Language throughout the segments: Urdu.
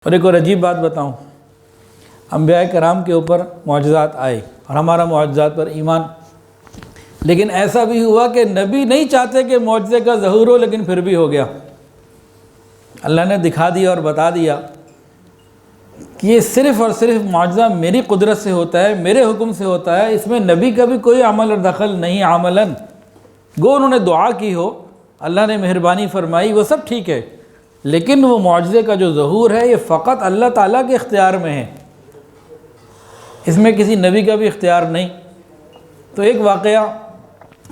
اور ایک اور عجیب بات بتاؤں، انبیاء کرام کے اوپر معجزات آئے اور ہمارا معجزات پر ایمان، لیکن ایسا بھی ہوا کہ نبی نہیں چاہتے کہ معجزے کا ظہور ہو، لیکن پھر بھی ہو گیا۔ اللہ نے دکھا دیا اور بتا دیا کہ یہ صرف اور صرف معجزہ میری قدرت سے ہوتا ہے، میرے حکم سے ہوتا ہے، اس میں نبی کا بھی کوئی عمل اور دخل نہیں۔ عملاً گو انہوں نے دعا کی ہو، اللہ نے مہربانی فرمائی، وہ سب ٹھیک ہے، لیکن وہ معجزے کا جو ظہور ہے یہ فقط اللہ تعالیٰ کے اختیار میں ہے، اس میں کسی نبی کا بھی اختیار نہیں۔ تو ایک واقعہ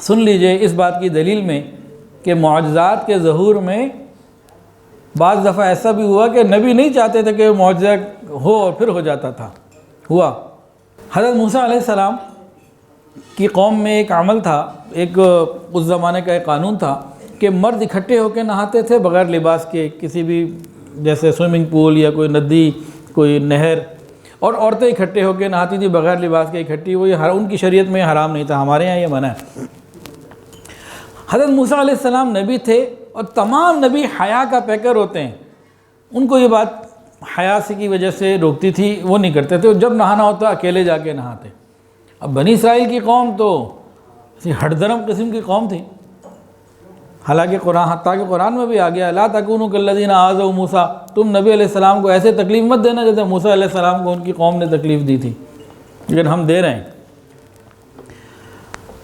سن لیجئے اس بات کی دلیل میں کہ معجزات کے ظہور میں بعض دفعہ ایسا بھی ہوا کہ نبی نہیں چاہتے تھے کہ معجزہ ہو اور پھر ہو جاتا تھا، ہوا۔ حضرت موسیٰ علیہ السلام کی قوم میں ایک عمل تھا، ایک اس زمانے کا ایک قانون تھا کہ مرد اکٹھے ہو کے نہاتے تھے بغیر لباس کے، کسی بھی جیسے سوئمنگ پول یا کوئی ندی، کوئی نہر، اور عورتیں اکٹھے ہو کے نہاتی تھیں بغیر لباس کے اکٹھی، وہ ان کی شریعت میں حرام نہیں تھا، ہمارے یہاں یہ منع ہے۔ حضرت موسیٰ علیہ السلام نبی تھے اور تمام نبی حیا کا پیکر ہوتے ہیں، ان کو یہ بات حیا سے کی وجہ سے روکتی تھی، وہ نہیں کرتے تھے، جب نہانا ہوتا اکیلے جا کے نہاتے۔ اب بنی اسرائیل کی قوم تو ہٹ درم قسم کی قوم تھی، حالانکہ حتیٰ کہ قرآن میں بھی آ گیا لا تکونوا کالذین آذوا موسیٰ، تم نبی علیہ السلام کو ایسے تکلیف مت دینا جیسے موسیٰ علیہ السلام کو ان کی قوم نے تکلیف دی تھی، لیکن ہم دے رہے ہیں۔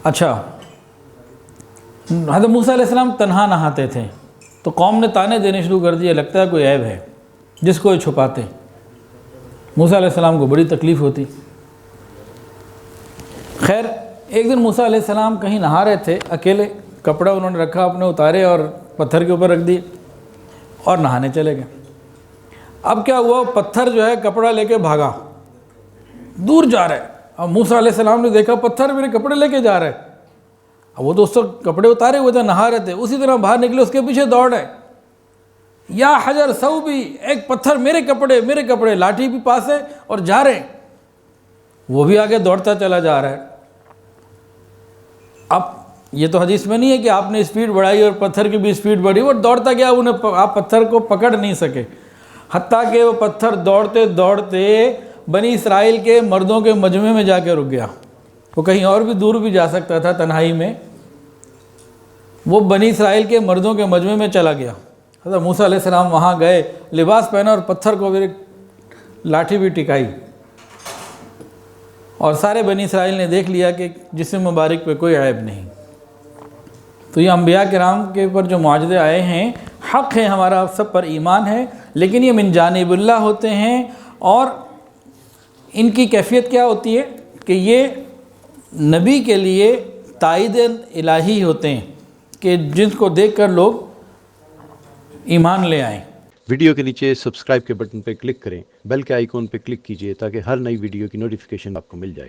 اچھا، حضرت موسیٰ علیہ السلام تنہا نہاتے تھے تو قوم نے طعنے دینے شروع کر دیے، لگتا ہے کوئی عیب ہے جس کو یہ چھپاتے۔ موسیٰ علیہ السلام کو بڑی تکلیف ہوتی۔ خیر ایک دن موسیٰ علیہ السلام کہیں نہا رہے تھے اکیلے، کپڑا انہوں نے رکھا اپنے اتارے اور پتھر کے اوپر رکھ دیے اور نہانے چلے گئے۔ اب کیا ہوا، پتھر جو ہے کپڑا لے کے بھاگا، دور جا رہا ہے۔ اب موسیٰ علیہ السلام نے دیکھا پتھر میرے کپڑے لے کے جا رہا ہے، اب وہ تو اس وقت کپڑے اتارے ہوئے تھے، نہا رہے تھے، اسی طرح باہر نکلے، اس کے پیچھے دوڑ رہے، یا حجر ثوبی، ایک پتھر میرے کپڑے، لاٹھی بھی پاس ہے اور جا رہے ہیں، وہ بھی آگے دوڑتا چلا جا رہا ہے۔ اب یہ تو حدیث میں نہیں ہے کہ آپ نے اسپیڈ بڑھائی اور پتھر کی بھی اسپیڈ بڑھی، وہ دوڑتا گیا، آپ پتھر کو پکڑ نہیں سکے، حتیٰ کہ وہ پتھر دوڑتے دوڑتے بنی اسرائیل کے مردوں کے مجمع میں جا کے رک گیا۔ وہ کہیں اور بھی دور بھی جا سکتا تھا تنہائی میں، وہ بنی اسرائیل کے مردوں کے مجمع میں چلا گیا۔ حضرت موسیٰ علیہ السلام وہاں گئے، لباس پہنا اور پتھر کو پھر لاٹھی بھی ٹکائی، اور سارے بنی اسرائیل نے دیکھ لیا کہ جسم مبارک پہ کوئی عیب نہیں۔ تو یہ انبیاء کرام کے اوپر جو معجزے آئے ہیں، حق ہے، ہمارا سب پر ایمان ہے، لیکن یہ من جانب اللہ ہوتے ہیں، اور ان کی کیفیت کیا ہوتی ہے کہ یہ نبی کے لیے تائید الہی ہوتے ہیں کہ جن کو دیکھ کر لوگ ایمان لے آئیں۔ ویڈیو کے نیچے سبسکرائب کے بٹن پہ کلک کریں، بیل کے آئیکن پہ کلک کیجئے تاکہ ہر نئی ویڈیو کی نوٹیفیکیشن آپ کو مل جائے۔